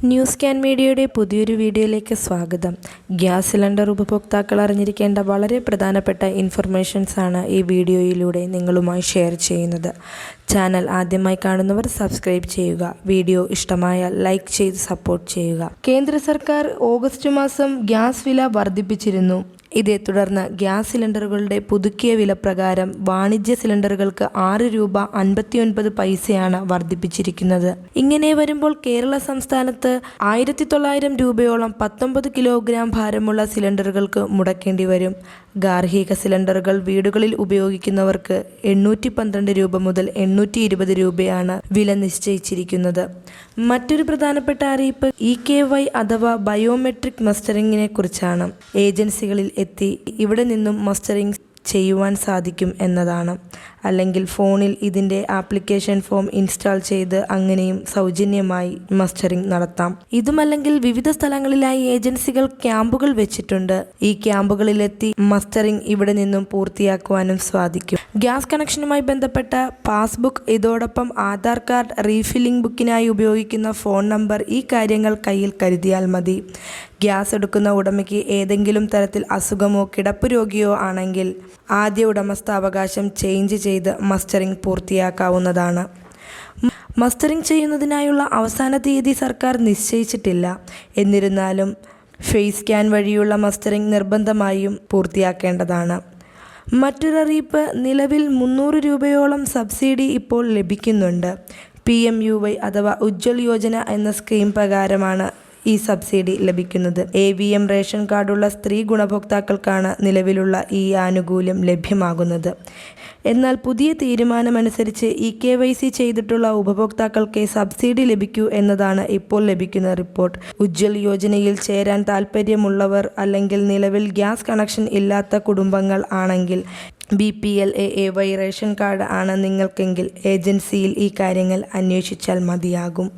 News can മീഡിയയുടെ പുതിയൊരു വീഡിയോയിലേക്ക് സ്വാഗതം. ഗ്യാസ് സിലിണ്ടർ ഉപഭോക്താക്കൾ അറിഞ്ഞിരിക്കേണ്ട വളരെ പ്രധാനപ്പെട്ട ഇൻഫർമേഷൻസാണ് ഈ വീഡിയോയിലൂടെ നിങ്ങളുമായി ഷെയർ ചെയ്യുന്നത്. ചാനൽ ആദ്യമായി കാണുന്നവർ സബ്സ്ക്രൈബ് ചെയ്യുക. വീഡിയോ ഇഷ്ടമായാൽ ലൈക്ക് ചെയ്ത് സപ്പോർട്ട് ചെയ്യുക. കേന്ദ്ര സർക്കാർ ഓഗസ്റ്റ് മാസം ഗ്യാസ് വില വർദ്ധിപ്പിച്ചിരുന്നു. ഇതേ തുടർന്ന് ഗ്യാസ് സിലിണ്ടറുകളുടെ പുതുക്കിയ വില പ്രകാരം വാണിജ്യ സിലിണ്ടറുകൾക്ക് 6 രൂപ 59 പൈസയാണ് വർദ്ധിപ്പിച്ചിരിക്കുന്നത്. ഇങ്ങനെ വരുമ്പോൾ കേരള സംസ്ഥാനത്ത് 1900 രൂപയോളം 19 കിലോഗ്രാം ഭാരമുള്ള സിലിണ്ടറുകൾക്ക് മുടക്കേണ്ടി വരും. ഗാർഹിക സിലിണ്ടറുകൾ വീടുകളിൽ ഉപയോഗിക്കുന്നവർക്ക് 812 രൂപ മുതൽ 820 രൂപയാണ് വില നിശ്ചയിച്ചിരിക്കുന്നത്. മറ്റൊരു പ്രധാനപ്പെട്ട അറിയിപ്പ് EKY അഥവാ ബയോമെട്രിക് മസ്റ്ററിങ്ങിനെ കുറിച്ചാണ്. ഏജൻസികളിൽ എത്തി ഇവിടെ നിന്നും മസ്റ്ററിംഗ് ചെയ്യുവാൻ സാധിക്കും എന്നതാണ്. അല്ലെങ്കിൽ ഫോണിൽ ഇതിൻ്റെ ആപ്ലിക്കേഷൻ ഫോം ഇൻസ്റ്റാൾ ചെയ്ത് അങ്ങനെയും സൗജന്യമായി മസ്റ്ററിംഗ് നടത്താം. ഇതുമല്ലെങ്കിൽ വിവിധ സ്ഥലങ്ങളിലായി ഏജൻസികൾ ക്യാമ്പുകൾ വെച്ചിട്ടുണ്ട്. ഈ ക്യാമ്പുകളിലെത്തി മസ്റ്ററിംഗ് ഇവിടെ നിന്നും പൂർത്തിയാക്കുവാനും സാധിക്കും. ഗ്യാസ് കണക്ഷനുമായി ബന്ധപ്പെട്ട പാസ്ബുക്ക്, ഇതോടൊപ്പം ആധാർ കാർഡ്, റീഫില്ലിംഗ് ബുക്കിനായി ഉപയോഗിക്കുന്ന ഫോൺ നമ്പർ, ഈ കാര്യങ്ങൾ കയ്യിൽ കരുതിയാൽ മതി. ഗ്യാസ് എടുക്കുന്ന ഉടമയ്ക്ക് ഏതെങ്കിലും തരത്തിൽ അസുഖമോ കിടപ്പ് രോഗിയോ ആണെങ്കിൽ ആദ്യ ഉടമസ്ഥാവകാശം ചേഞ്ച് ചെയ്ത് മസ്റ്ററിംഗ് പൂർത്തിയാക്കാവുന്നതാണ്. മസ്റ്ററിംഗ് ചെയ്യുന്നതിനായുള്ള അവസാന തീയതി സർക്കാർ നിശ്ചയിച്ചിട്ടില്ല. എന്നിരുന്നാലും ഫേസ് സ്കാൻ വഴിയുള്ള മസ്റ്ററിംഗ് നിർബന്ധമായും പൂർത്തിയാക്കേണ്ടതാണ്. മറ്റൊരറിയിപ്പ്, നിലവിൽ 300 രൂപയോളം സബ്സിഡി ഇപ്പോൾ ലഭിക്കുന്നുണ്ട്. PMUY അഥവാ ഉജ്ജ്വൽ യോജന എന്ന സ്കീം പ്രകാരമാണ് ഈ സബ്സിഡി ലഭിക്കുന്നത്. AVM റേഷൻ കാർഡുള്ള സ്ത്രീ ഗുണഭോക്താക്കൾക്കാണ് നിലവിലുള്ള ഈ ആനുകൂല്യം ലഭ്യമാകുന്നത്. എന്നാൽ പുതിയ തീരുമാനമനുസരിച്ച് EKYC ചെയ്തിട്ടുള്ള ഉപഭോക്താക്കൾക്ക് സബ്സിഡി ലഭിക്കൂ എന്നതാണ് ഇപ്പോൾ ലഭിക്കുന്ന റിപ്പോർട്ട്. ഉജ്ജ്വൽ യോജനയിൽ ചേരാൻ താൽപ്പര്യമുള്ളവർ അല്ലെങ്കിൽ നിലവിൽ ഗ്യാസ് കണക്ഷൻ ഇല്ലാത്ത കുടുംബങ്ങൾ ആണെങ്കിൽ BPL AAY റേഷൻ കാർഡ് ആണ് നിങ്ങൾക്കെങ്കിൽ ഏജൻസിയിൽ ഈ കാര്യങ്ങൾ അന്വേഷിച്ചാൽ മതിയാകും.